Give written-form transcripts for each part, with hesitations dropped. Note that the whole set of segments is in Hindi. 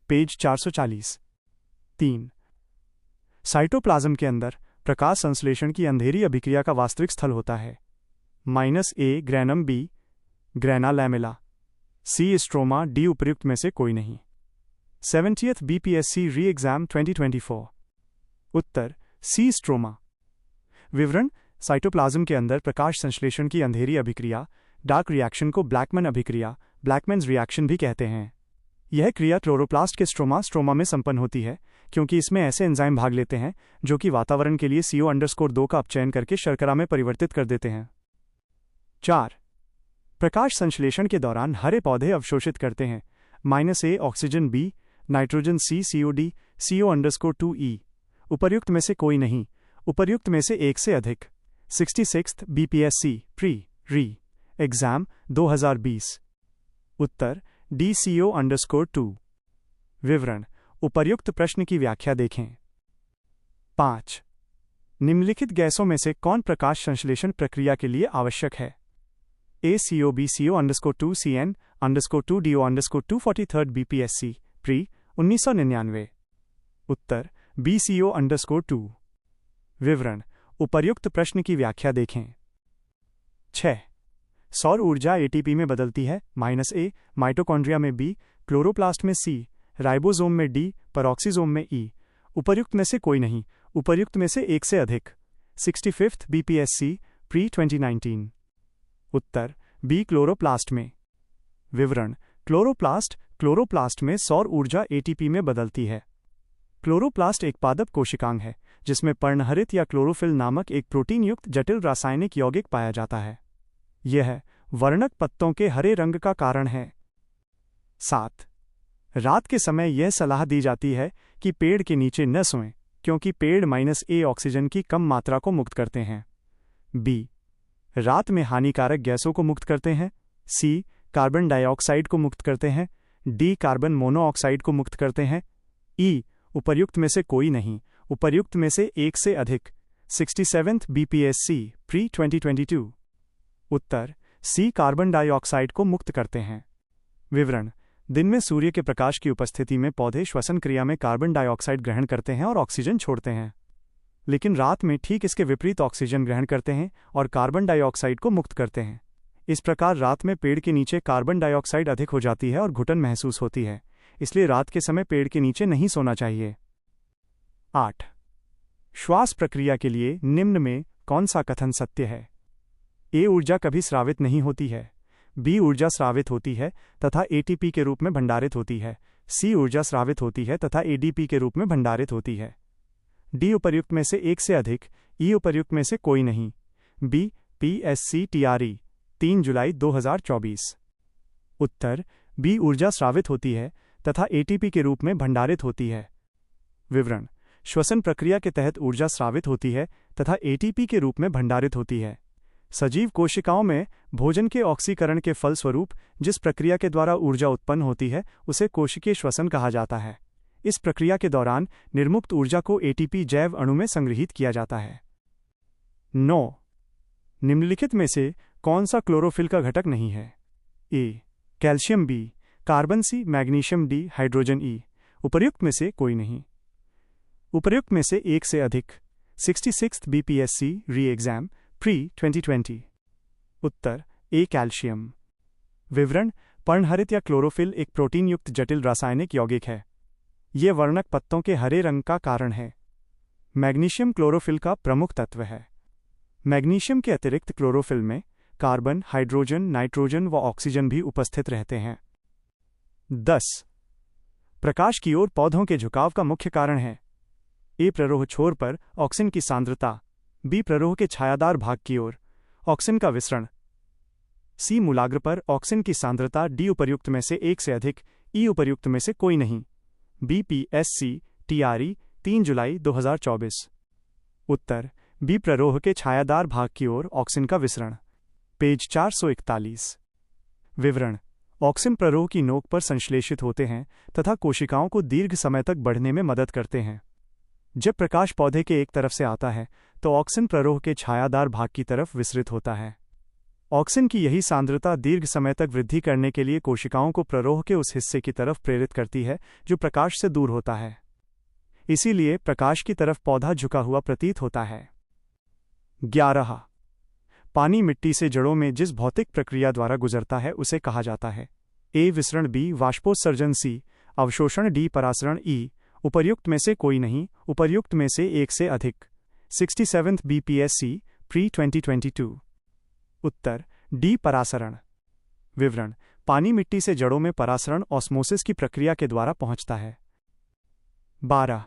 पेज 440। 3. साइटोप्लाज्म के अंदर प्रकाश संश्लेषण की अंधेरी अभिक्रिया का वास्तविक स्थल होता है। -A granum, B grana lamella, C stroma, D उपर्युक्त में से कोई नहीं। 70th BPSC री एग्जाम 2024। उत्तर C स्ट्रोमा। विवरण: साइटोप्लाज्म के अंदर प्रकाश संश्लेषण की अंधेरी अभिक्रिया डार्क रिएक्शन को ब्लैकमैन अभिक्रिया, ब्लैकमैन्स रिएक्शन भी कहते हैं। यह क्रिया क्लोरोप्लास्ट के स्ट्रोमा में संपन्न होती है, क्योंकि इसमें ऐसे एंजाइम भाग लेते हैं जो कि वातावरण के लिए CO_2 का अपचयन करके शर्करा में परिवर्तित कर देते हैं। 4. प्रकाश संश्लेषण के दौरान हरे पौधे अवशोषित करते हैं: -A oxygen, B nitrogen, C CO2, CO_2e। उपर्युक्त में से कोई नहीं, उपर्युक्त में से एक से अधिक। 66th BPSC री एग्जाम 2020। उत्तर D CO_2। विवरण: उपर्युक्त प्रश्न की व्याख्या देखें। 5. निम्नलिखित गैसों में से कौन प्रकाश संश्लेषण प्रक्रिया के लिए आवश्यक है? A CO, B CO_2, CN_2, DO_2 43rd BPSC 1999। Uttar B CO_2। विवरण: उपर्युक्त प्रश्न की व्याख्या देखें। 6. सौर ऊर्जा ATP में बदलती है: -A माइटोकॉन्ड्रिया में, B क्लोरोप्लास्ट में, C राइबोसोम में, D पेरोक्सीसोम में, E उपर्युक्त में से कोई नहीं, उपर्युक्त में से एक से अधिक। 65th BPSC 2019। उत्तर B क्लोरोप्लास्ट में। विवरण: क्लोरोप्लास्ट में सौर ऊर्जा ATP में बदलती है। क्लोरोप्लास्ट एक पादप कोशिकांग है जिसमें पर्णहरित या क्लोरोफिल नामक एक प्रोटीन युक्त जटिल रासायनिक यौगिक पाया जाता है। यह वर्णक पत्तों के हरे रंग का कारण है। 7. रात के समय यह सलाह दी जाती है कि पेड़ के नीचे न सोएं, क्योंकि पेड़ -A ऑक्सीजन की कम मात्रा को मुक्त करते हैं। B रात में हानिकारक गैसों को मुक्त करते हैं। C कार्बन डाइऑक्साइड को मुक्त करते हैं। D कार्बन मोनोऑक्साइड को मुक्त करते हैं। E उपर्युक्त में से कोई नहीं, उपर्युक्त में से एक से अधिक। 67th BPSC 2022। उत्तर C कार्बन डाइऑक्साइड को मुक्त करते हैं। विवरण: दिन में सूर्य के प्रकाश की उपस्थिति में पौधे श्वसन क्रिया में कार्बन डाइऑक्साइड ग्रहण करते हैं और ऑक्सीजन छोड़ते हैं, लेकिन रात में ठीक इसके विपरीत ऑक्सीजन ग्रहण करते हैं और कार्बन डाइऑक्साइड को मुक्त करते हैं। इस प्रकार रात में पेड़ के नीचे कार्बन डाइऑक्साइड अधिक हो जाती है और घुटन महसूस होती है, इसलिए रात के समय पेड़ के नीचे नहीं सोना चाहिए। 8. श्वास प्रक्रिया के लिए निम्न में कौन सा कथन सत्य है? A ऊर्जा कभी स्रावित नहीं होती है। B ऊर्जा स्रावित होती है तथा ATP के रूप में भंडारित होती है। C ऊर्जा स्रावित होती है तथा ADP के रूप में भंडारित होती है। D उपर्युक्त में से एक से अधिक, E उपर्युक्त में से कोई नहीं। B PSC TRE 3 जुलाई 2024। उत्तर B ऊर्जा स्रावित होती है तथा ATP के रूप में भंडारित होती है। विवरण: श्वसन प्रक्रिया के तहत ऊर्जा स्रावित होती है तथा ATP के रूप में भंडारित होती है। सजीव कोशिकाओं में भोजन के ऑक्सीकरण के फलस्वरूप जिस प्रक्रिया के द्वारा ऊर्जा उत्पन्न होती है उसे कोशिकीय श्वसन कहा जाता है। इस प्रक्रिया के दौरान निर्मुक्त ऊर्जा को ATP जैव अणु में संग्रहीत किया जाता है। 9. निम्नलिखित में से कौन सा क्लोरोफिल का घटक नहीं है? A calcium, B carbon, C magnesium, D hydrogen, E उपर्युक्त में से कोई नहीं, उपर्युक्त में से एक से अधिक। 66th BPSC री एग्जाम 2020। Uttar A calcium. विवरण: पर्णहरित या क्लोरोफिल एक प्रोटीन युक्त जटिल रासायनिक यौगिक है। यह वर्णक पत्तों के हरे रंग का कारण है। मैग्नीशियम क्लोरोफिल का प्रमुख तत्व है। मैग्नीशियम के अतिरिक्त क्लोरोफिल में कार्बन, हाइड्रोजन, नाइट्रोजन व ऑक्सीजन भी उपस्थित रहते हैं। 10. प्रकाश की ओर पौधों के झुकाव का मुख्य कारण है: A प्ररोह छोर पर ऑक्सीजन की सांद्रता, B प्ररोह के छायादार भाग की ओर ऑक्सीजन का विसरण, C मूलाग्र पर ऑक्सीजन की सांद्रता, D उपर्युक्त में से एक से अधिक, E उपर्युक्त में से कोई नहीं। BPSC TRE 3 जुलाई 2024। उत्तर B प्ररोह के छायादार भाग की ओर ऑक्सीजन का विसरण। पेज 441। विवरण: ऑक्सीजन प्ररोह की नोक पर संश्लेषित होते हैं तथा कोशिकाओं को दीर्घ समय तक बढ़ने में मदद करते हैं। जब प्रकाश पौधे के एक तरफ से आता है तो ऑक्सीजन प्ररोह के छायादार भाग की तरफ विसरित होता है। ऑक्सिन की यही सांद्रता दीर्घ समय तक वृद्धि करने के लिए कोशिकाओं को प्ररोह के उस हिस्से की तरफ प्रेरित करती है जो प्रकाश से दूर होता है। इसीलिए प्रकाश की तरफ पौधा झुका हुआ प्रतीत होता है। 11. पानी मिट्टी से जड़ों में जिस भौतिक प्रक्रिया द्वारा गुजरता है उसे कहा जाता है। ए. विसरण, बी. वाष्पोत्सर्जन, सी. अवशोषण, डी. परासरण, ई. उपर्युक्त में से कोई नहीं, उपर्युक्त में से एक से अधिक। 67th BPSC pre 2022। उत्तर डी. परासरण। विवरण: पानी मिट्टी से जड़ों में परासरण ऑस्मोसिस की प्रक्रिया के द्वारा पहुंचता है। 12.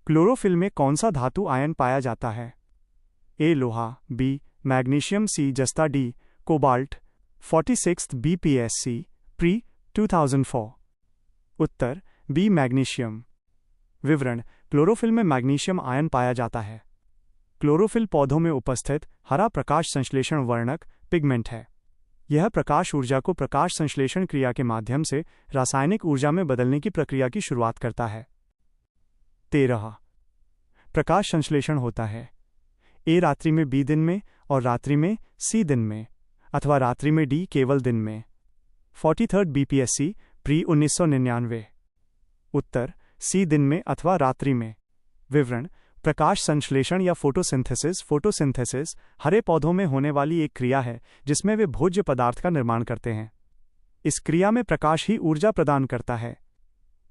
क्लोरोफिल में कौन सा धातु आयन पाया जाता है? ए. लोहा, बी. मैग्नीशियम, सी. जस्ता, D. Cobalt. 46th BPSC pre 2004। उत्तर बी. मैग्नीशियम। विवरण: क्लोरोफिल में मैग्नीशियम आयन पाया जाता है। क्लोरोफिल पौधों में उपस्थित हरा प्रकाश संश्लेषण वर्णक पिगमेंट है। यह प्रकाश ऊर्जा को प्रकाश संश्लेषण क्रिया के माध्यम से रासायनिक ऊर्जा में बदलने की प्रक्रिया की शुरुआत करता है। 13. प्रकाश संश्लेषण होता है। ए. रात्रि में, बी. दिन में, और रात्रि में, सी. दिन में, अथवा रात्रि में, डी. केवल दिन में। 43rd BPSC pre 1999। उत्तर सी. दिन में अथवा रात्रि में। विवरण: प्रकाश संश्लेषण या फोटोसिंथेसिस हरे पौधों में होने वाली एक क्रिया है जिसमें वे भोज्य पदार्थ का निर्माण करते हैं। इस क्रिया में प्रकाश ही ऊर्जा प्रदान करता है।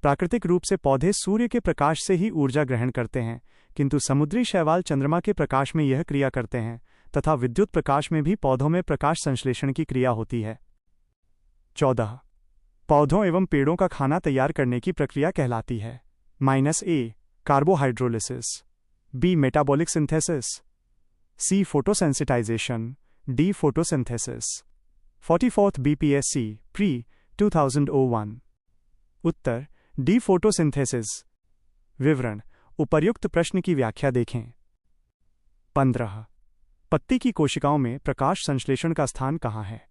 प्राकृतिक रूप से पौधे सूर्य के प्रकाश से ही ऊर्जा ग्रहण करते हैं, किंतु समुद्री शैवाल चंद्रमा के प्रकाश में यह क्रिया करते हैं तथा विद्युत प्रकाश में भी पौधों में प्रकाश संश्लेषण की क्रिया होती है। 14. पौधों एवं पेड़ों का खाना तैयार करने की प्रक्रिया कहलाती है। -A. Carbohydrolysis, B. Metabolic synthesis, C. Photosensitization, D. Photosynthesis. 44th BPSC pre 2001। उत्तर डी. फोटोसिंथेसिस। विवरण: उपर्युक्त प्रश्न की व्याख्या देखें। 15. पत्ती की कोशिकाओं में प्रकाश संश्लेषण का स्थान कहाँ है?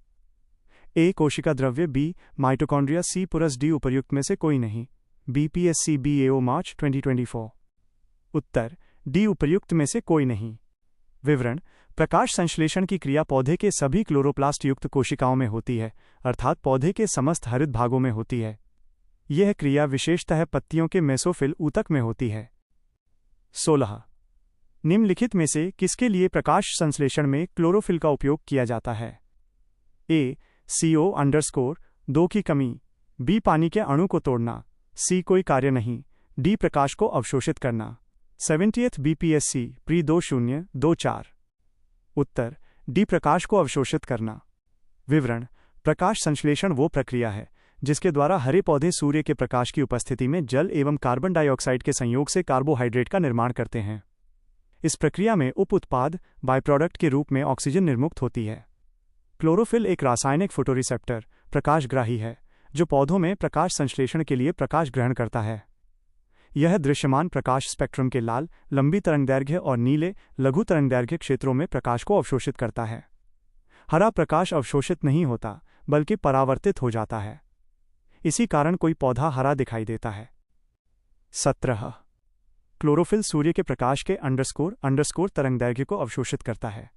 ए. कोशिका द्रव्य, बी. माइटोकॉन्ड्रिया, सी. पुरस, डी. उपर्युक्त में से कोई नहीं। BPSC BAO मार्च 2024। उत्तर डी. उपर्युक्त में से कोई नहीं। विवरण: प्रकाश संश्लेषण की क्रिया पौधे के सभी क्लोरोप्लास्ट युक्त कोशिकाओं में होती है, अर्थात पौधे के समस्त हरित भागों में होती है। यह क्रिया विशेषतः पत्तियों के मेसोफिल ऊतक में होती है। 16. निम्नलिखित में से किसके लिए प्रकाश संश्लेषण में क्लोरोफिल का उपयोग किया जाता है? ए. CO_2 की कमी, बी. पानी के अणु को तोड़ना, सी. कोई कार्य नहीं, डी. प्रकाश को अवशोषित करना। 70th BPSC pre 2024। उत्तर डी. प्रकाश को अवशोषित करना। विवरण: प्रकाश संश्लेषण वो प्रक्रिया है जिसके द्वारा हरे पौधे सूर्य के प्रकाश की उपस्थिति में जल एवं कार्बन डाइऑक्साइड के संयोग से कार्बोहाइड्रेट का निर्माण करते हैं। इस प्रक्रिया में उप उत्पाद बाय प्रोडक्ट के रूप में ऑक्सीजन निर्मुक्त होती है। क्लोरोफिल एक रासायनिक फोटोरिसेप्टर प्रकाशग्राही है जो पौधों में प्रकाश संश्लेषण के लिए प्रकाश ग्रहण करता है। यह दृश्यमान प्रकाश स्पेक्ट्रम के लाल, लंबी तरंगदैर्घ्य और नीले, लघु तरंगदैर्घ्य क्षेत्रों में प्रकाश को अवशोषित करता है। हरा प्रकाश अवशोषित नहीं होता बल्कि परावर्तित हो जाता है। इसी कारण कोई पौधा हरा दिखाई देता है। 17. क्लोरोफिल सूर्य के प्रकाश के अंडरस्कोर तरंगदैर्घ्य को अवशोषित करता है।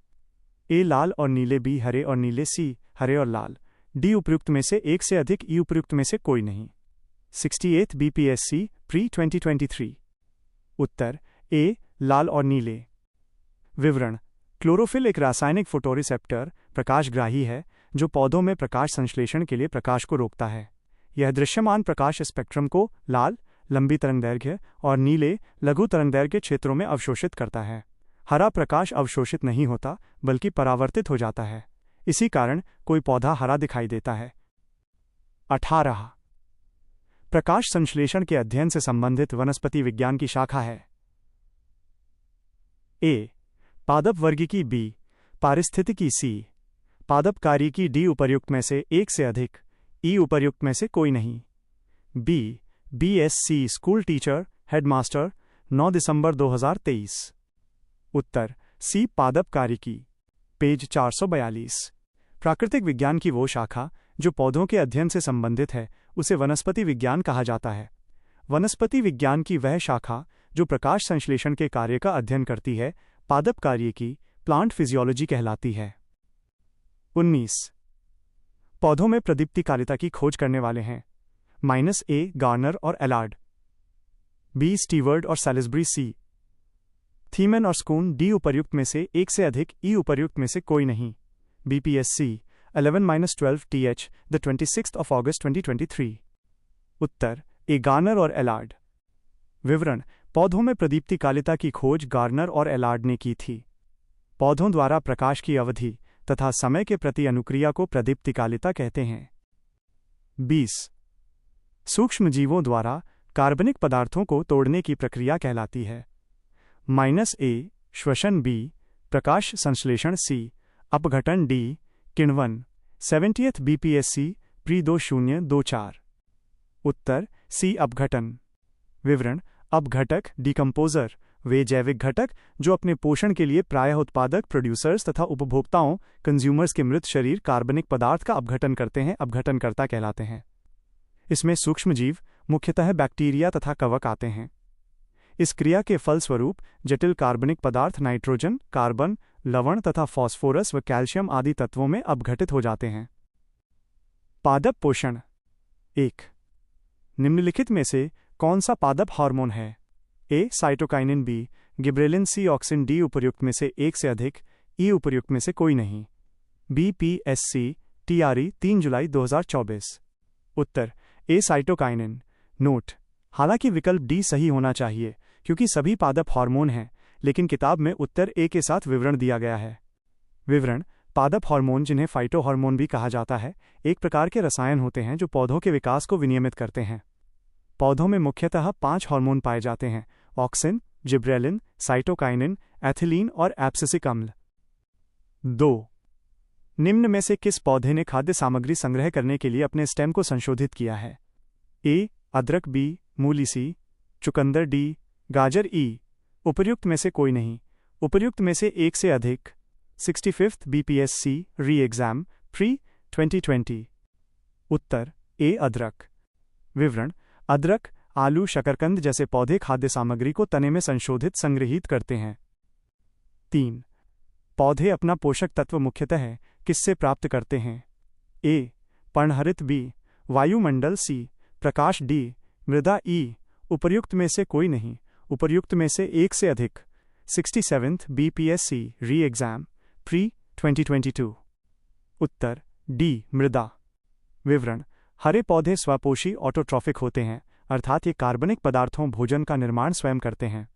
ए. लाल और नीले, बी. हरे और नीले, सी. हरे और लाल, डी. उपर्युक्त में से एक से अधिक, ई. उपर्युक्त में से कोई नहीं। 68th BPSC pre 2023। उत्तर ए. लाल और नीले। विवरण: क्लोरोफिल एक रासायनिक फोटोरिसेप्टर प्रकाशग्राही है जो पौधों में प्रकाश संश्लेषण के लिए प्रकाश को रोकता है। यह दृश्यमान प्रकाश स्पेक्ट्रम को लाल, लंबी तरंगदैर्घ्य और नीले, लघु तरंगदैर्घ्य क्षेत्रों में अवशोषित करता है। हरा प्रकाश अवशोषित नहीं होता बल्कि परावर्तित हो जाता है। इसी कारण कोई पौधा हरा दिखाई देता है। 18. प्रकाश संश्लेषण के अध्ययन से संबंधित वनस्पति विज्ञान की शाखा है। ए. पादप वर्गीकी, बी. पारिस्थितिकी, सी. पादपकारिकी, डी. उपर्युक्त में से एक से अधिक, ई. उपर्युक्त में से कोई नहीं। B. BSc school teacher headmaster 9 दिसंबर 2023। उत्तर सी. पादपकारिकी, पेज 442। प्राकृतिक विज्ञान की वो शाखा जो पौधों के अध्ययन से संबंधित है उसे वनस्पति विज्ञान कहा जाता है। वनस्पति विज्ञान की वह शाखा जो प्रकाश संश्लेषण के कार्य का अध्ययन करती है पादपकारिकी, प्लांट फिजियोलॉजी कहलाती है। 19 पौधों में प्रदीप्तिकालिता की खोज करने वाले हैं -A गार्नर और एलार्ड, B स्टीवर्ड और सैलिसबरी, C थीमन और स्कून, D उपर्युक्त में से एक से अधिक, E उपर्युक्त में से कोई नहीं, BPSC 11-12 TH the 26th of August 2023। Uttar A Garner और एलार्ड। विवरण: पौधों में प्रदीप्तिकालिता की खोज गार्नर और एलार्ड ने की थी। पौधों द्वारा प्रकाश की अवधि तथा समय के प्रति अनुक्रिया को प्रदीप्तिकालिता कहते हैं। 20 सूक्ष्मजीवों द्वारा कार्बनिक पदार्थों को तोड़ने की प्रक्रिया कहलाती है। -A श्वसन, B प्रकाश संश्लेषण, C अपघटन, D किण्वन। 70th BPSC pre 2024। उत्तर C अपघटन। विवरण: अपघटक डिकम्पोजर वे जैविक घटक जो अपने पोषण के लिए प्रायः उत्पादक प्रोड्यूसर्स तथा उपभोक्ताओं कंज्यूमर्स के मृत शरीर कार्बनिक पदार्थ का अपघटन करते हैं, अपघटनकर्ता कहलाते हैं। इसमें सूक्ष्मजीव मुख्यतः बैक्टीरिया तथा कवक आते हैं। इस क्रिया के फलस्वरूप जटिल कार्बनिक पदार्थ नाइट्रोजन, कार्बन, लवण तथा फास्फोरस व कैल्शियम आदि तत्वों में अपघटित हो जाते हैं। पादप पोषण। 1 निम्नलिखित में से कौन सा पादप हार्मोन है? ए साइटोकाइनिन, बी गिबरेलिन, सी ऑक्सिन, डी उपर्युक्त में से एक से अधिक, ई उपर्युक्त में से कोई नहीं। BPSC TRE 3 जुलाई 2024। उत्तर ए साइटोकाइनिन। नोट: हालांकि विकल्प डी सही होना चाहिए क्योंकि सभी पादप हार्मोन हैं, लेकिन किताब में उत्तर ए के साथ विवरण दिया गया है। विवरण: पादप हार्मोन, जिन्हें फाइटोहार्मोन भी कहा जाता है, एक प्रकार के रसायन होते हैं जो पौधों के विकास को विनियमित करते हैं। पौधों में मुख्यतः 5 हार्मोन पाए जाते हैं: ऑक्सिन, जिब्रेलिन, साइटोकाइनिन, एथिलीन और एब्सिसिक अम्ल। 2 निम्न में से किस पौधे ने खाद्य सामग्री संग्रह करने के लिए अपने स्टेम को संशोधित किया है? ए अदरक, बी मूली, सी चुकंदर, डी गाजर, ई उपर्युक्त में से कोई नहीं, उपर्युक्त में से एक से अधिक। 65th BPSC री एग्जाम प्री 2020। उत्तर ए अदरक। विवरण: अदरक, आलू, शकरकंद जैसे पौधे खाद्य सामग्री को तने में संशोधित संग्रहीत करते हैं। 3 पौधे अपना पोषक तत्व मुख्यतः किससे प्राप्त करते हैं? ए पर्णहरित, बी वायुमंडल, सी प्रकाश, डी मृदा, ई उपर्युक्त में से कोई नहीं, उपर्युक्त में से एक से अधिक। 67th BPSC री एग्जाम प्री 2022। उत्तर डी मृदा। विवरण: हरे पौधे स्वपोषी ऑटोट्रॉफिक होते हैं, अर्थात ये कार्बनिक पदार्थों भोजन का निर्माण स्वयं करते हैं।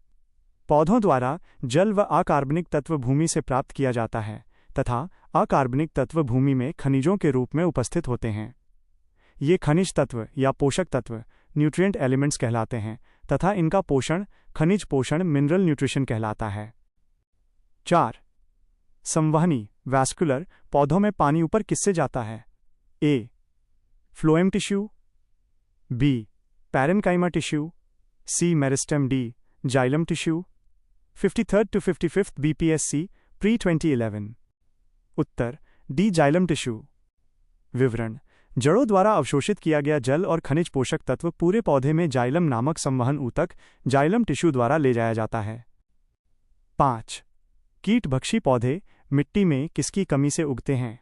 पौधों द्वारा जल व अकार्बनिक तत्व भूमि से प्राप्त किया जाता है तथा अकार्बनिक तत्व भूमि में खनिजों के रूप में उपस्थित होते हैं। ये खनिज तत्व या पोषक तत्व न्यूट्रिएंट एलिमेंट्स कहलाते हैं तथा इनका पोषण खनिज पोषण मिनरल न्यूट्रिशन कहलाता है। 4 संवहनी वैस्कुलर पौधों में पानी ऊपर किससे जाता है? A phloem tissue, B parenchyma tissue, C meristem, D xylem tissue. 53rd to 55th BPSC pre 2011। उत्तर डी जाइलम टिश्यू। विवरण: जड़ों द्वारा अवशोषित किया गया जल और खनिज पोषक तत्व पूरे पौधे में जाइलम नामक संवहन ऊतक जाइलम टिश्यू द्वारा ले जाया जाता है। 5 कीटभक्षी पौधे मिट्टी में किसकी कमी से उगते हैं?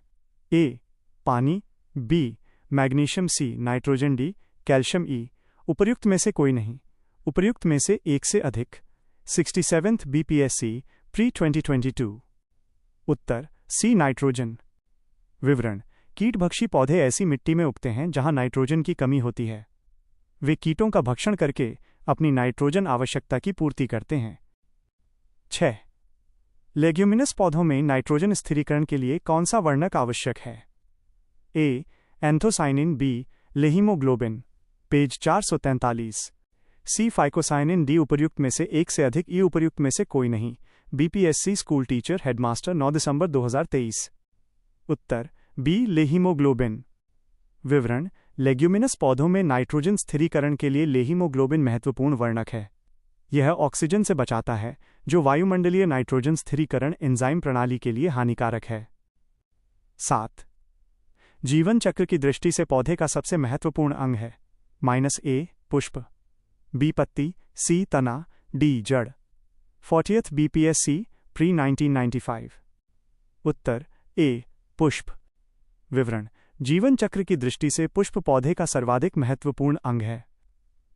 ए पानी, B magnesium, C nitrogen, D calcium, E उपर्युक्त में से कोई नहीं, उपर्युक्त में से एक से अधिक। 67th BPSC pre 2022। उत्तर सी नाइट्रोजन। विवरण: कीटभक्षी पौधे ऐसी मिट्टी में उगते हैं जहां नाइट्रोजन की कमी होती है। वे कीटों का भक्षण करके अपनी नाइट्रोजन आवश्यकता की पूर्ति करते हैं। 6 लेग्यूमिनस पौधों में नाइट्रोजन स्थिरीकरण के लिए कौन सा वर्णक आवश्यक है? ए एंथोसाइनिन, बी लेहीमोग्लोबिन पेज 443, सी फाइकोसाइनिन, डी उपर्युक्त में से एक से अधिक, ई उपर्युक्त में से कोई नहीं। BPSC स्कूल टीचर हेडमास्टर 9 दिसंबर 2023। उत्तर बी लेहीमोग्लोबिन। विवरण: लेग्यूमिनस पौधों में नाइट्रोजन स्थिरीकरण के लिए लेहीमोग्लोबिन महत्वपूर्ण वर्णक है। यह ऑक्सीजन से बचाता है जो वायुमंडलीय नाइट्रोजन स्थिरीकरण एंजाइम प्रणाली के लिए हानिकारक है। 7 जीवन चक्र की दृष्टि से पौधे का सबसे महत्वपूर्ण अंग है? -A पुष्प, बी पत्ती, सी तना, डी जड़। 40th BPSC pre 1995। उत्तर ए पुष्प। विवरण: जीवन चक्र की दृष्टि से पुष्प पौधे का सर्वाधिक महत्वपूर्ण अंग है।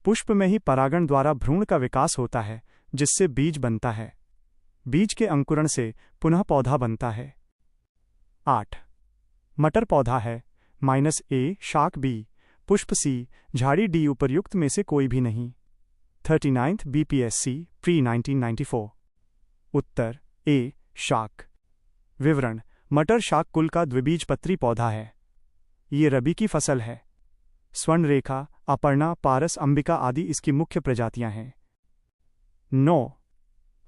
पुष्प में ही परागण द्वारा भ्रूण का विकास होता है, जिससे बीज बनता है। बीज के अंकुरण से पुनः पौधा बनता है। 8. मटर पौधा है। -A शाक B, पुष्प C, झाड़ी D उपर्युक्त में से कोई भी नहीं। 39th BPSC pre 1994। Uttar: A शाक। विवरण: मटर शाक कुल का द्विबीजपत्री पौधा है। ये रबी की फसल है। स्वर्णरेखा, अपर्णा, पारस, अंबिका आदि इसकी मुख्य प्रजातियां हैं। 9.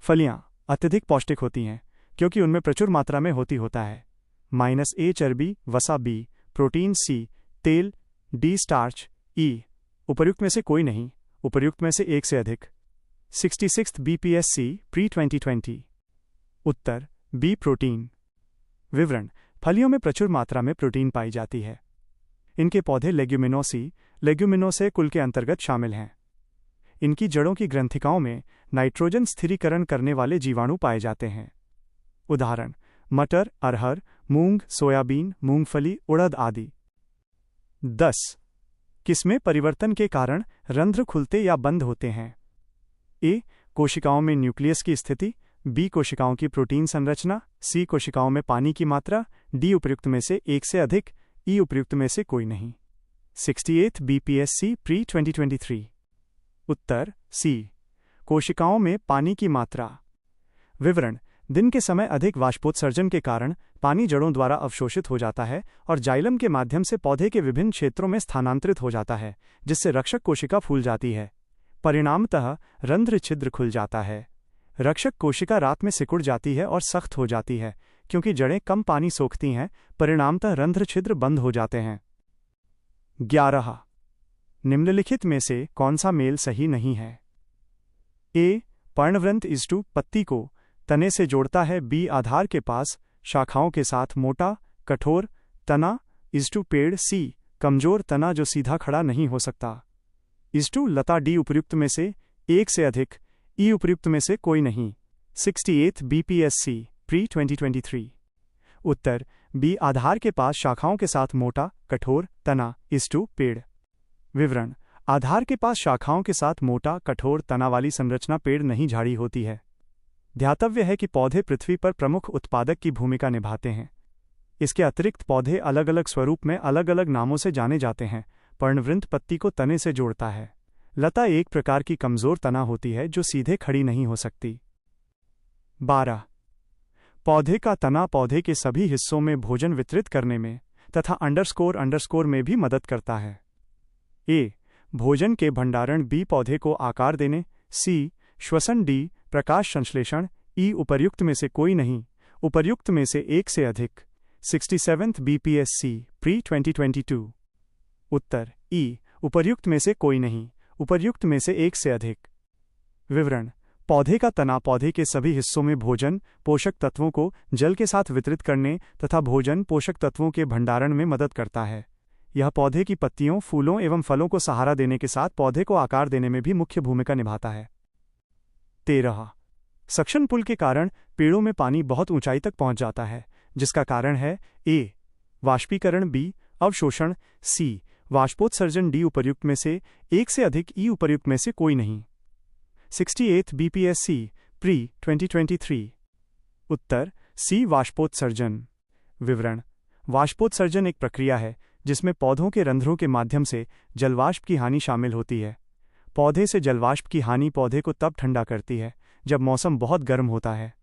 फलियां अत्यधिक पौष्टिक होती हैं क्योंकि उनमें प्रचुर मात्रा में होता है। -A चर्बी, वसा B, प्रोटीन C, तेल D, स्टार्च E, उपर्युक्त में से कोई नहीं, उपर्युक्त में से एक से अधिक। 66th BPSC pre 2020। उत्तर: B प्रोटीन। विवरण: फलियों में प्रचुर मात्रा में प्रोटीन पाई जाती है। इनके पौधे लेग्यूमिनोसे कुल के अंतर्गत शामिल हैं। इनकी जड़ों की ग्रंथिकाओं में नाइट्रोजन स्थिरीकरण करने वाले जीवाणु पाए जाते हैं। उदाहरण: मटर, अरहर, मूंग, सोयाबीन, मूंगफली, उड़द आदि। 10. किसमें परिवर्तन के कारण रंध्र खुलते या बंद होते हैं? A. कोशिकाओं में न्यूक्लियस की स्थिति, B. कोशिकाओं की प्रोटीन संरचना, C. कोशिकाओं में पानी की मात्रा, D. उपर्युक्त में से एक से अधिक, E. उपर्युक्त में से कोई नहीं। 68th BPSC pre 2023। उत्तर: C. कोशिकाओं में पानी की मात्रा। विवरण: दिन के समय अधिक वाष्पोत्सर्जन के कारण पानी जड़ों द्वारा अवशोषित हो जाता है और जाइलम के माध्यम से पौधे के विभिन्न क्षेत्रों में स्थानांतरित हो जाता है, जिससे रक्षक कोशिका फूल जाती है। परिणामतः रंध्र छिद्र खुल जाता है। रक्षक कोशिका रात में सिकुड़ जाती है और सख्त हो जाती है क्योंकि जड़ें कम पानी सोखती हैं, परिणामतः रंध्र छिद्र बंद हो जाते हैं। 11. निम्नलिखित में से कौन सा मेल सही नहीं है? A. पर्णवृंत = पत्ती को तने से जोड़ता है। B. आधार के पास शाखाओं के साथ मोटा, कठोर तना = पेड़। C. कमजोर तना जो सीधा खड़ा नहीं हो सकता = लता। D. उपर्युक्त में से एक से अधिक, E. उपर्युक्त में से कोई नहीं। 68th BPSC pre 2023। उत्तर: B. आधार के पास शाखाओं के साथ मोटा, कठोर तना = पेड़। विवरण: आधार के पास शाखाओं के साथ मोटा, कठोर तना वाली संरचना पेड़ नहीं, झाड़ी होती है। ध्यातव्य है कि पौधे पृथ्वी पर प्रमुख उत्पादक की भूमिका निभाते हैं। इसके अतिरिक्त पौधे अलग अलग स्वरूप में अलग अलग नामों से जाने जाते हैं। पर्णवृंत पत्ती को तने से जोड़ता है। लता एक प्रकार की कमजोर तना होती है जो सीधे खड़ी नहीं हो सकती। 12. पौधे का तना पौधे के सभी हिस्सों में भोजन वितरित करने में तथा _ में भी मदद करता है। A. भोजन के भंडारण, B. पौधे को आकार देने, C. श्वसन, D. प्रकाश संश्लेषण, E. उपर्युक्त में से कोई नहीं, उपर्युक्त में से एक से अधिक। 67th BPSC pre 2022। उत्तर: E. उपर्युक्त में से कोई नहीं, उपर्युक्त में से एक से अधिक। विवरण: पौधे का तना पौधे के सभी हिस्सों में भोजन, पोषक तत्वों को जल के साथ वितरित करने तथा भोजन, पोषक तत्वों के भंडारण में मदद करता है। यह पौधे की पत्तियों, फूलों एवं फलों को सहारा देने के साथ पौधे को आकार देने में भी मुख्य भूमिका निभाता है। 13. सक्शन पुल के कारण पेड़ों में पानी बहुत ऊंचाई तक पहुंच जाता है, जिसका कारण है A. वाष्पीकरण, B. अवशोषण, C. वाष्पोत्सर्जन, D. उपर्युक्त में से एक से अधिक, E. उपर्युक्त में से कोई नहीं। 68th BPSC pre 2023। उत्तर: C. वाष्पोत्सर्जन। विवरण: वाष्पोत्सर्जन एक प्रक्रिया है जिसमें पौधों के रंध्रों के माध्यम से जलवाष्प की हानि शामिल होती है। पौधे से जलवाष्प की हानि पौधे को तब ठंडा करती है जब मौसम बहुत गर्म होता है।